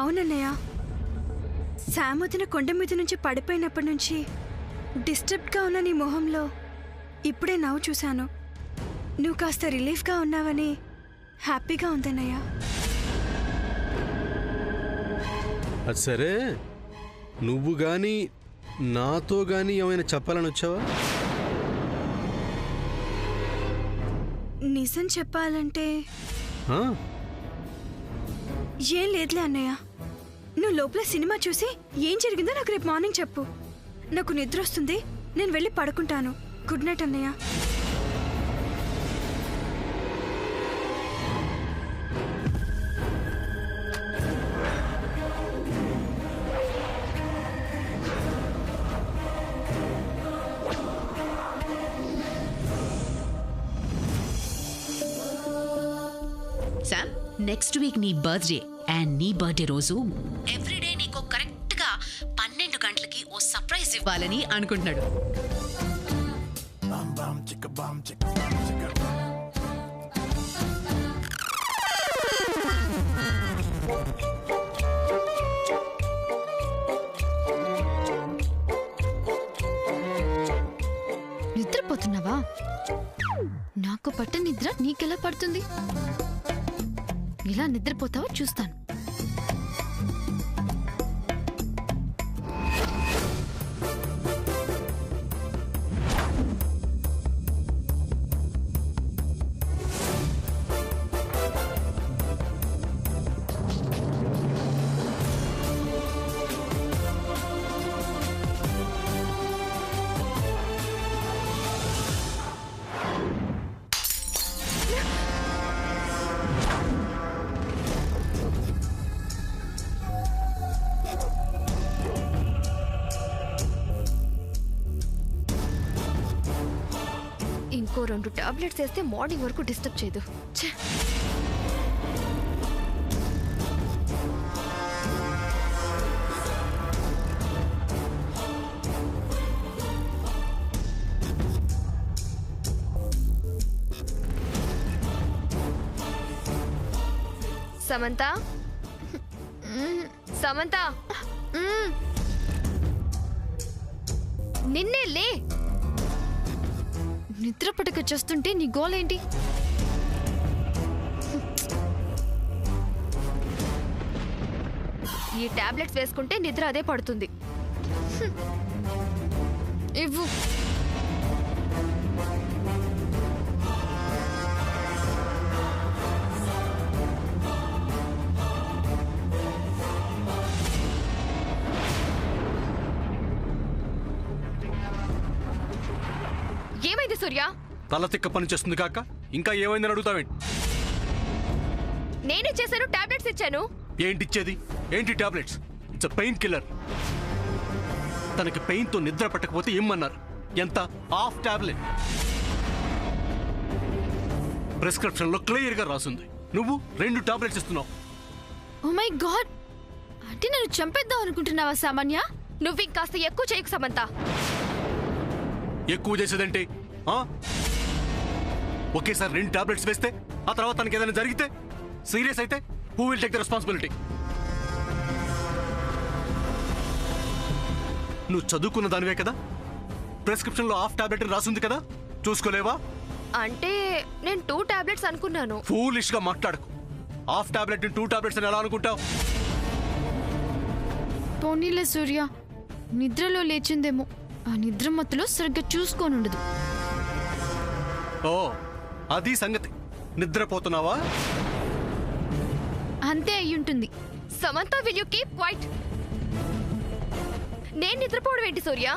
అవునన్నయ్య, శామ్ వదిన కొండ మీద నుంచి పడిపోయినప్పటి నుంచి డిస్టర్బ్డ్గా ఉన్న నీ మొహంలో ఇప్పుడే నవ్వు చూశాను. నువ్వు కాస్త రిలీఫ్గా ఉన్నావని హ్యాపీగా ఉందన్నయ్య. అది సరే, నువ్వు గాని నాతో గాని ఏమైనా చెప్పాలని వచ్చావా? నిజం చెప్పాలంటే ఏం లేదులే అన్నయ్య. నువ్వు లోపల సినిమా చూసి ఏం జరిగిందో నాకు రేపు మార్నింగ్ చెప్పు. నాకు నిద్ర వస్తుంది, నేను వెళ్ళి పడుకుంటాను. గుడ్ నైట్ అన్నయ్య. శామ్, నెక్స్ట్ వీక్ నీ బర్త్డే అండ్ నీ బర్త్డే రోజు ఎవ్రీడే నీకు కరెక్ట్ గా 12 గంటలకి ఓ సర్ప్రైజ్ ఇవ్వాలని అనుకుంటున్నాడు. నిద్రపోతున్నావా? నాకు పట్ట నిద్ర నీకెలా పడుతుంది? ఇలా నిద్రపోతావో చూస్తాను. ఇంకో 2 టాబ్లెట్స్ వేస్తే మార్నింగ్ వరకు డిస్టర్బ్ చేయదు. సమంత, సమంత, నిన్నే లే. నిద్ర పడక చేస్తుంటే నీ గోలేంటి? ఈ టాబ్లెట్స్ వేసుకుంటే నిద్ర అదే పడుతుంది. ఇవ్వు. ఏమైంది సూర్య? తల తిక్క పని చేస్తుంది కాక ఇంకా ఏమైందని అడుగుతావేంటి? నేనే చేశాను, టాబ్లెట్స్ ఇచ్చాను. ఏంటి ఇచ్చేది? ఏంటి టాబ్లెట్స్? It's pain killer. తనకి పెయిన్ తో నిద్ర పట్టకపోతే ఏమన్నారు? ఎంత? Half tablet. ప్రిస్క్రిప్షన్ లో క్లియర్ గా రాసింది. నువ్వు 2 టాబ్లెట్స్ ఇస్తున్నావు. ఓ మై గాడ్, అంటే నన్ను చంపేద్దాం అనుకుంటున్నావా సామాన్య? నువ్వు ఇంకాస్త ఎక్కువ చేయకు సమంత. ఎక్కువ చేసేదంటే ఒకేసారి 2 టాబ్లెట్స్ వేస్తే ఆ తర్వాత తనకి ఏదైనా జరిగితే, సీరియస్ అయితే who will take the responsibility? నువ్వు చదువుకున్న దానివే కదా, ప్రిస్క్రిప్షన్ లో హాఫ్ టాబ్లెట్ రాసింది కదా, చూసుకోలేవా? అంటే నేను 2 టాబ్లెట్స్ అనుకున్నాను. ఫూలిష్ గా మాట్లాడకు. హాఫ్ టాబ్లెట్ 2 టాబ్లెట్స్ అని ఎలా అనుకుంటావు? పోనీలే సూర్య, నిద్రలో లేచిందేమో. ఆ నిద్ర మత్తులో సరిగ్గా చూసుకోనుండదు. ఓ, అది సంగతి. నిద్రపోతున్నావా? అంతే అయ్యుంటుంది. Samantha, will you keep quiet? నేను నిద్రపోవడం ఏంటి సూర్య?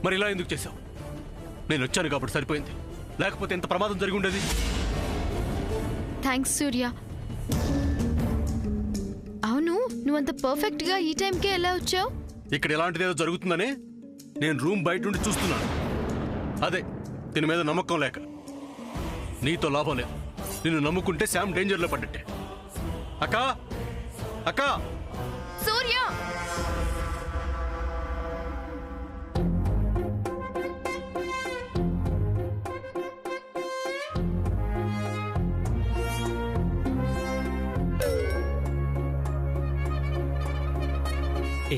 మరి ఇలా ఎందుకు చేశావు? నేను వచ్చాను కాబట్టి సరిపోయింది, లేకపోతే ఎంత ప్రమాదం జరిగి ఉండేది. థ్యాంక్స్ సూర్య. అవును, నువ్వంత పర్ఫెక్ట్ గా ఈ టైంకే ఎలా వచ్చావు? ఇక్కడ ఎలాంటిదేదో జరుగుతుందనే నేను రూమ్ బయట నుండి చూస్తున్నాను. అదే దీని మీద నమ్మకం లేక. నీతో లాభం లేదు. నిన్ను నమ్ముకుంటే శామ్ డేంజర్లో పడ్డట్టే. అక్కా, అక్కా. సూర్య,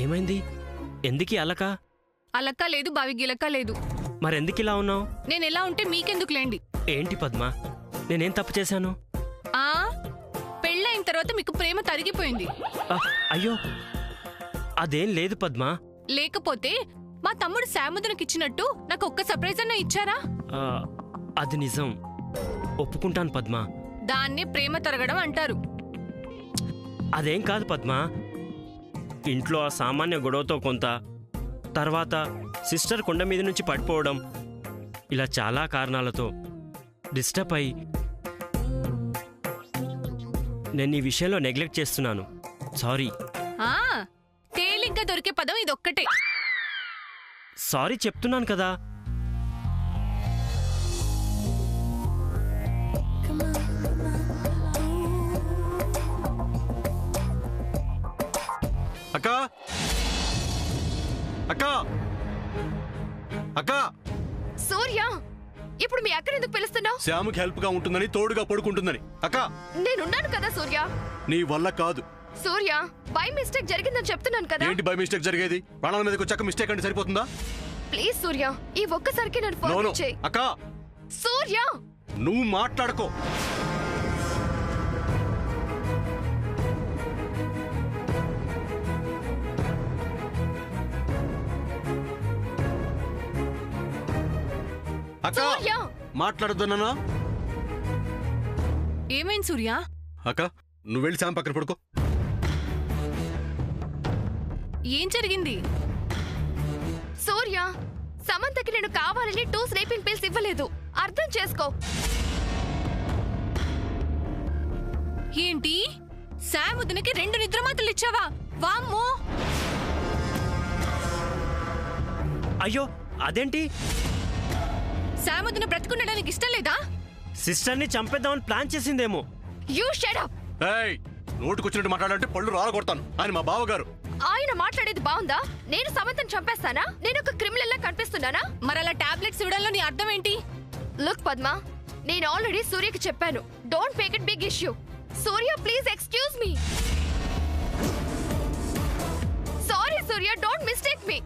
ఏమైంది? ఎందుకీ అలక? అలక్క లేదు, బావి గిలక్క లేదు. మరెందుకిలా ఉన్నావు? నేనెలా ఉంటే మీకెందుకులేండి. ఏంటి పద్మ, నేనేం తప్పు చేశాను? ఆ పెళ్ళైన తర్వాత మీకు ప్రేమ తరిగిపోయింది. అయ్యో, అదేం లేదు పద్మ. లేకపోతే మా తమ్ముడు శాముదనకిచ్చినట్టు నాకు ఒక్క సర్ప్రైజ్ అన్నా ఇచ్చారా? అది నిజం, ఒప్పుకుంటాను పద్మ. దాన్నే ప్రేమ తరగడం అంటారు. అదేం కాదు పద్మ. ఇంట్లో ఆ సామాన్య గొడవతో కొంత, తర్వాత సిస్టర్ కొండ మీద నుంచి పడిపోవడం, ఇలా చాలా కారణాలతో డిస్టర్బ్ అయి నేను ఈ విషయంలో నెగ్లెక్ట్ చేస్తున్నాను. సారీ. తేలిగ్గా దొరికే పదం ఇదొక్కటే. సారీ చెప్తున్నాను కదా. అక్కా అక్కా అక్కా సూర్య, ఇప్పుడు మీ అక్కని ఎందుకు పిలుస్తున్నావు? శ్యాముకి హెల్ప్ గా ఉంటుందని, తోడుగా పడుకుంటుందని. అక్కా నేనున్నాను కదా సూర్య. నీ వల్ల కాదు సూర్య, బై మిస్టేక్ జరిగిందని చెప్తున్నాను కదా. ఏంటి బై మిస్టేక్ జరిగేది? ప్రాణాల మీదకి వచ్చాక మిస్టేక్ అంటే సరిపోతుందా? ప్లీజ్ సూర్య, ఈ ఒక్కసారికి నన్ను ఫోన్ చేయి. అక్కా సూర్య, నువ్వు మాట్లాడుకో. అక్కా మాట్లాడొద్దన్నా? ఏమైంది సూర్య? అక్క, నువ్వు వెళ్ళి శామ్ పక్కన పడుకో. ఏం జరిగింది? సూర్య, సమంతకి నేను కావాలని 2 స్లీపింగ్ పిల్స్ ఇవ్వలేదు, అర్థం చేసుకో. ఏంటి, శాముదనకి 2 నిద్రమాత్రలు ఇచ్చావా? వామ్మో! అయ్యో, అదేంటి? శాముదన బ్రతుకుండడానికి ఇష్టం లేదా? సిస్టర్ని చంపేద్దామని ప్లాన్ చేసిందేమో. You shut up. ఏయ్, నోటుకొచ్చినట్టు మాట్లాడాలంటే పళ్ళు రాలగొడతాను. ఆయన మా బావగారు. ఆయన మాట్లాడేది బాగుందా? నేను సమంతను చంపేస్తానా? నేను ఒక క్రిమినల్ లా కనిపిస్తున్నానా? మరలా టాబ్లెట్స్ ఇవ్వడంలో నీ అర్థం ఏంటి? లుక్ పద్మ, నేను ఆల్రెడీ సూర్యకి చెప్పాను, don't make it big issue. Surya, please excuse me. Sorry Surya, don't mistake me.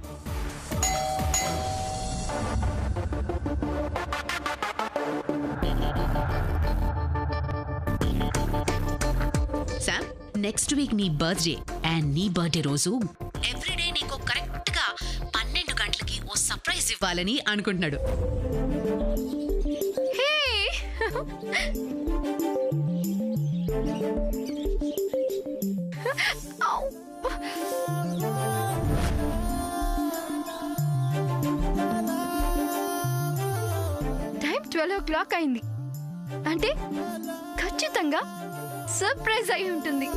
Sam, next week నీ బర్త్డే అండ్ నీ బర్త్డే రోజు ఎవ్రీడే నీకు కరెక్ట్ గా 12 గంటలకి ఓ సర్ప్రైజ్ ఇవ్వాలని అనుకుంటున్నాడు. టైం 12 o'clock అయింది అంటే ఖచ్చితంగా సర్ప్రైజ్ అయి ఉంటుంది.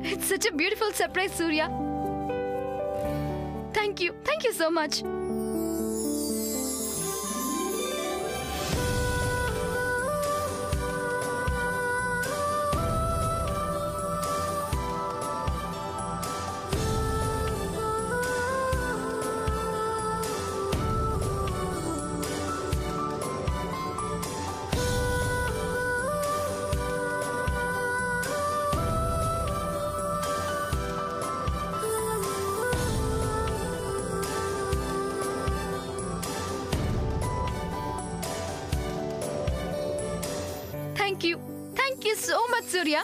It's such a beautiful surprise, Surya. Thank you so much. Thank you so much Surya.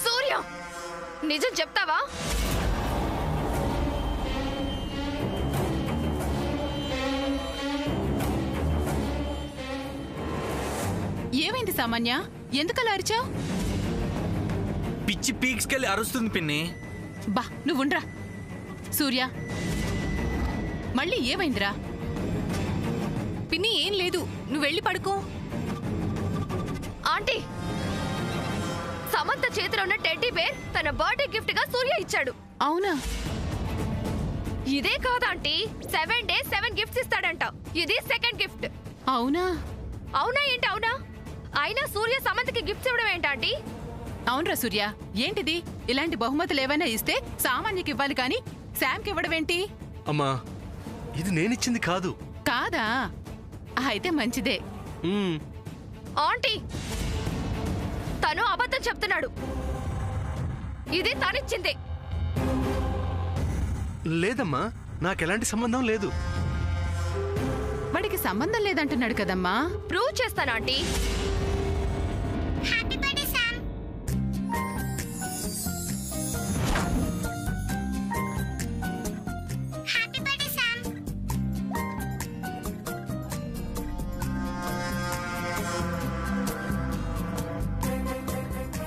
Surya నిజం చెప్తావా? ఏమైంది సామాన్య? ఎందుకలా అరిచావు? పిచ్చి పీక్స్కెళ్ళి అరుస్తుంది పిన్ని. బా నువ్వుండ్రా. సూర్య మళ్ళీ ఏమైందిరా? పిన్ని ఏం లేదు, నువ్వు వెళ్ళి పడుకో. ఆంటీ, సమంత చేతిలో ఉన్న టెడ్డీ బేర్ తన బర్త్డే గిఫ్ట్ గా సూర్య ఇచ్చాడు. అవునా? ఇదే కాదా ఆంటీ, 7 days 7 గిఫ్ట్స్ ఇస్తాడంట. ఇది సెకండ్ గిఫ్ట్. అవునా? అవునా ఏంటి అవునా? అయినా సూర్య సమంతకి గిఫ్ట్స్ ఇవ్వడం ఏంటంటీ? అవునరా సూర్య, ఏంటిది? ఇలాంటి బహుమతులు ఏవైనా ఇస్తే సామాన్యకి ఇవ్వాలి కానీ శామ్కి ఇవ్వడం ఏంటి? అమ్మా, ఇది నేనిచ్చింది కాదు. కాదా? అయితే మంచిదే. ఆంటీ, తను అబద్ధం చెప్తున్నాడు. ఇది తనిచ్చిందే. లేదమ్మా, నాకెలాంటి సంబంధం లేదు. వాడికి సంబంధం లేదంటున్నాడు కదమ్మా. ప్రూవ్ చేస్తాను ఆంటీ.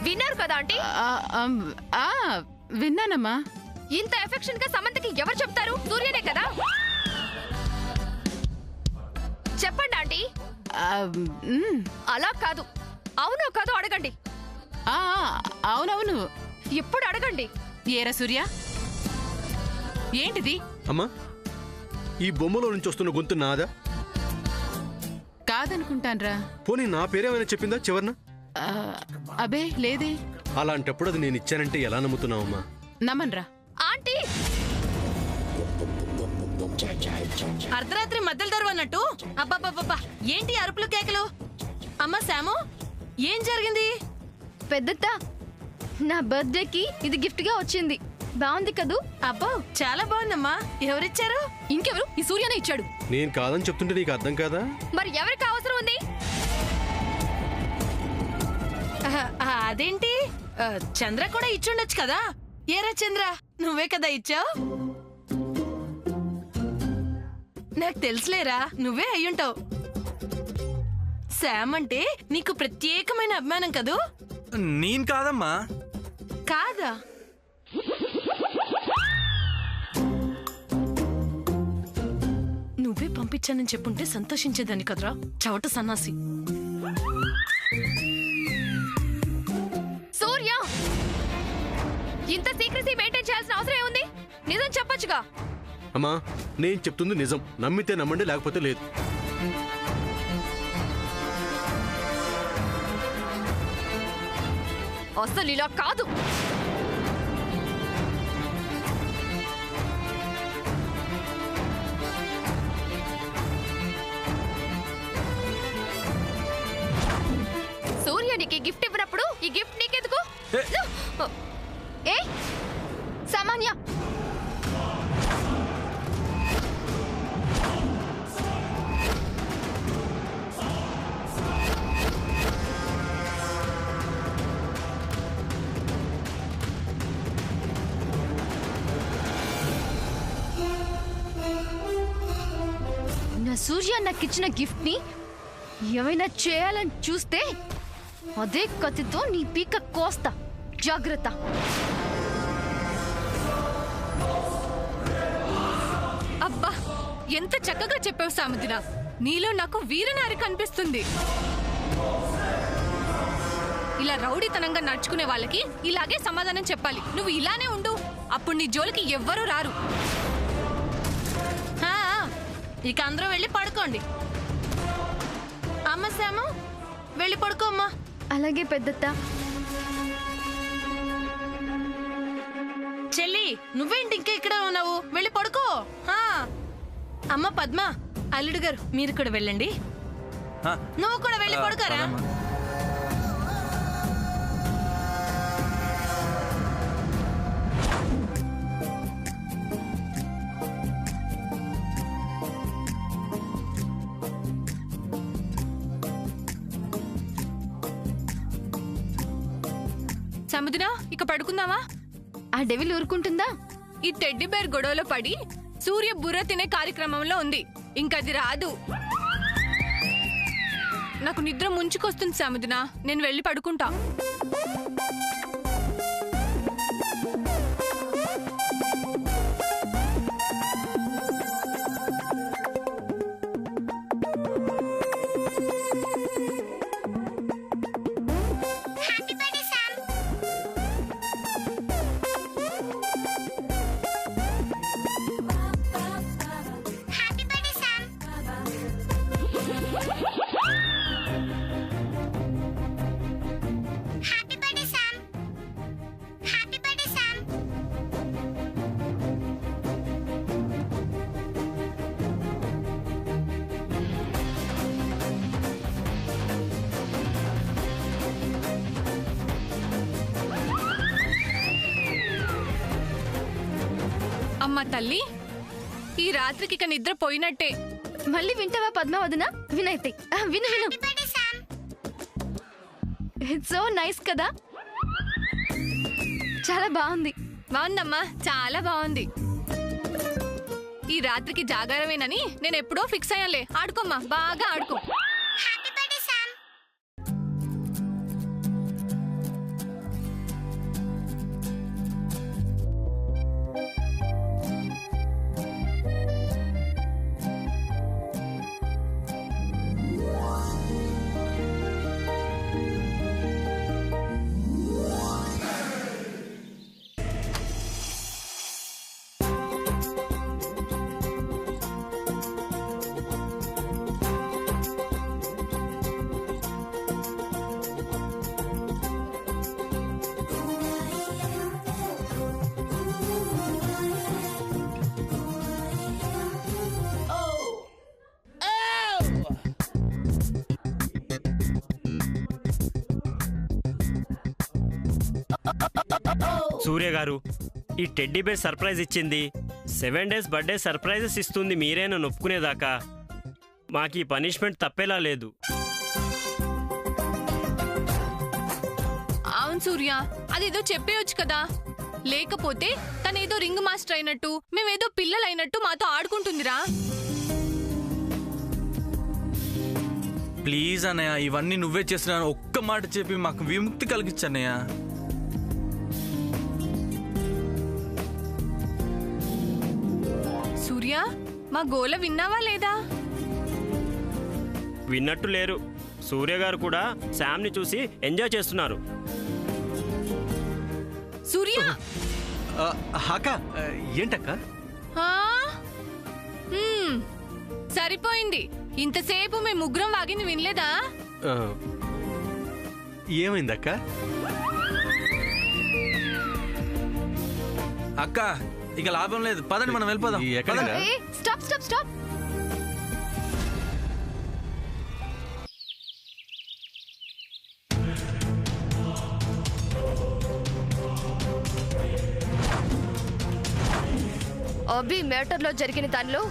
విన్నారు కదా ఆంటీ? విన్నానమ్మా. ఇంత ఎఫెక్షన్ గా సమంతకి ఎవరు చెప్తారు? సూర్యనే కదా. చెప్పండి ఆంటీ. అలా కాదు, అవునో కాదు అడగండి. అవునవును, ఇప్పుడు అడగండి. ఏరా సూర్య, ఏంటిది? అమ్మా, ఈ బొమ్మలో నుంచి వస్తున్న గొంతు నాదా? కాదనుకుంటాన్రా. పోనీ నా పేరేమైనా చెప్పిందా చివర్న? అబే లేదే. అలాంటప్పుడు అది నేను ఇచ్చానంటే ఎలా నమ్ముతున్నావమ్మా? నమ్మన్రా. ఆంటీ, అర్ధరాత్రి మధ్యలో దర్వన్నట్టు అబ్బాబ్బాబ్బా ఏంటి అరుపులు కేకలు? అమ్మ శాము, ఏం జరిగింది? పెద్దత్త, నా బర్త్డేకి ఇది గిఫ్ట్ గా వచ్చింది. బాగుంది కదూ? అబ్బో చాలా బాగుందమ్మా. ఎవరిచ్చారు? ఇంకెవరు? ఈ సూర్యనే ఇచ్చాడు. నేను కాదని చెప్తుంటే నీకు అర్థం కాదా? మరి ఎవరికి అవసరం ఉంది? అదేంటి, చంద్ర కూడా ఇచ్చుండొచ్చు కదా. ఏరా చంద్ర, నువ్వే కదా ఇచ్చావు? నాకు తెలుసులేరా, నువ్వే అయ్యుంటావు. శామ్ అంటే నీకు ప్రత్యేకమైన అభిమానం కదూ? నేను కాదమ్మా. కాదా? నువ్వే పంపించానని చెప్పుంటే సంతోషించేదాన్ని కదరా, చవట సన్నాసి. సూర్య, ఇంత సీక్రెసీ మెయింటైన్ చేయాల్సిన అవసరం ఏముంది? నిజం చెప్పొచ్చుగా. అమ్మా, నేను చెప్తుంది నిజం. నమ్మితే నమ్మండి, లేకపోతే లేదు. అసలు ఇలా కాదు. సూర్య నీకు గిఫ్ట్ ఇవ్వనప్పుడు ఈ గిఫ్ట్ నీకెందుకు? ఏ సామాన్య, నా సూర్య నాకిచ్చిన గిఫ్ట్ ని ఏమైనా చేయాలని చూస్తే అదే కత్తితో నీ పీక కోస్తా. జాగ్రత్త. అబ్బా, ఎంత చక్కగా చెప్పావు సాముద్ర. నీలో నాకు వీరనారి కనిపిస్తుంది. ఇలా రౌడీతనంగా నడుచుకునే వాళ్ళకి ఇలాగే సమాధానం చెప్పాలి. నువ్వు ఇలానే ఉండు, అప్పుడు నీ జోలికి ఎవ్వరూ రారు. ఇక అందరూ వెళ్ళి పడుకోండి. అమ్మ శాము, వెళ్ళి పడుకో అమ్మా. అలాగే పెద్దత్త. చెల్లి, నువ్వేంటి ఇంకా ఇక్కడ ఉన్నావు? వెళ్ళి పడుకో. అమ్మ పద్మ, అల్లుడు గారు మీరు కూడా వెళ్ళండి. నువ్వు కూడా వెళ్ళి పడుకోరా. సముద్ర ఇక పడుకుందామా? ఆ డెవిల్ ఊరుకుంటుందా? ఈ టెడ్డీ బేర్ గొడవలో పడి సూర్య బుర్ర తినే కార్యక్రమంలో ఉంది. ఇంకది రాదు. నాకు నిద్ర ముంచుకొస్తుంది సముద్ర, నేను వెళ్ళి పడుకుంటా. అమ్మ తల్లి, ఈ రాత్రికి ఇక నిద్ర పోయినట్టే. మళ్ళీ వింటావా పద్మ వదిన? వినైతే విను విను. ఇట్స్ సో నైస్ కదా, చాలా బాగుంది. బాగుందమ్మా, చాలా బాగుంది. ఈ రాత్రికి జాగారమేనని నేను ఎప్పుడో ఫిక్స్ అయ్యాలే. ఆడుకోమ్మా, బాగా ఆడుకో. సూర్య గారు, ఈ టెడ్డీ బేర్ సర్ప్రైజ్ ఇచ్చింది 7 days బర్త్డే సర్ప్రైజెస్ ఇస్తుంది మీరేనా నొప్పుకునేదాకా? మాకు ఈ పనిష్మెంట్ తప్పేలా లేదు. అవును సూర్య, అదేదో చెప్పేయొచ్చు కదా. లేకపోతే తనేదో రింగ్ మాస్టర్ అయినట్టు, మేమేదో పిల్లలైనట్టు మాతో ఆడుకుంటుందిరా. ప్లీజ్ అన్నయ్య, ఇవన్నీ నువ్వే చేస్తున్నాను. ఒక్క మాట చెప్పి మాకు విముక్తి కలిగించన్నయ్య. సూర్య, మా గోల విన్నావా లేదా? విన్నట్టు లేరు. సూర్య గారు కూడా శామ్ని చూసి ఎంజాయ్ చేస్తున్నారు. సూర్య, అక్క, ఏంటక్క? ఆ? సరిపోయింది. ఇంతసేపు మేము ముగ్గురం వాగింది వినలేదా? ఏమైందక్క? అక్క, ఇక లాభం లేదు, పదండి మనం వెళ్ళిపోదాం. Stop stop stop. అభి మ్యాటర్లో జరిగిన దానిలో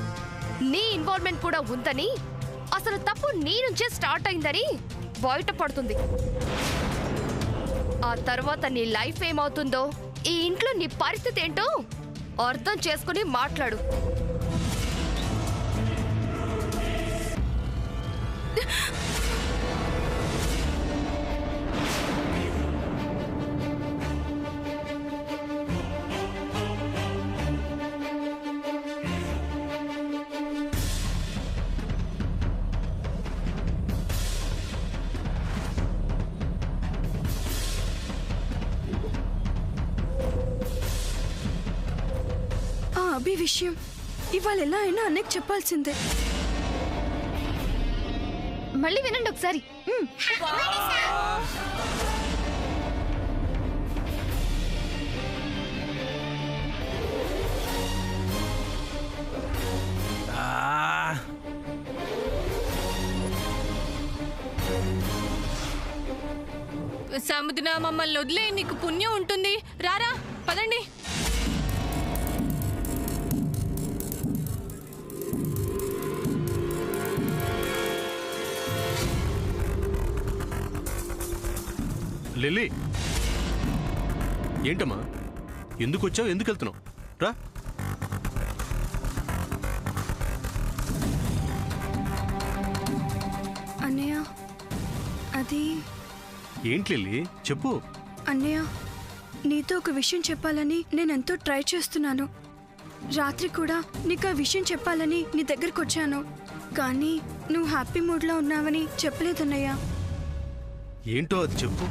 నీ ఇన్వాల్వ్మెంట్ కూడా ఉందని, అసలు తప్పు నీ నుంచే స్టార్ట్ అయిందని బయటపడుతుంది. ఆ తర్వాత నీ లైఫ్ ఏమవుతుందో, ఈ ఇంట్లో నీ పరిస్థితి ఏంటో అర్థం చేసుకుని మాట్లాడు. అభి విషయం ఇవాళ ఎలా అయినా అన్నయ్యకి చెప్పాల్సిందే. మళ్ళీ వినండి ఒకసారి. సముద్ర, మమ్మల్ని వదిలే, నీకు పుణ్యం ఉంటుంది. రారా, పదండి. లిల్లీ, ఏంటమ్మా ఎందుకు వచ్చావు, ఎందుకు వెళ్తున్నావు? రా. అన్నయ్య అది ఏంటి లిల్లీ, చెప్పు. అన్నయ్య నీతో ఒక విషయం చెప్పాలని నేనెంతో ట్రై చేస్తున్నాను. రాత్రి కూడా నీకు ఆ విషయం చెప్పాలని నీ దగ్గరకు వచ్చాను, కానీ నువ్వు హ్యాపీ మూడ్లో ఉన్నావని చెప్పలేదన్నయ్య. ఏంటో అది చెప్పు.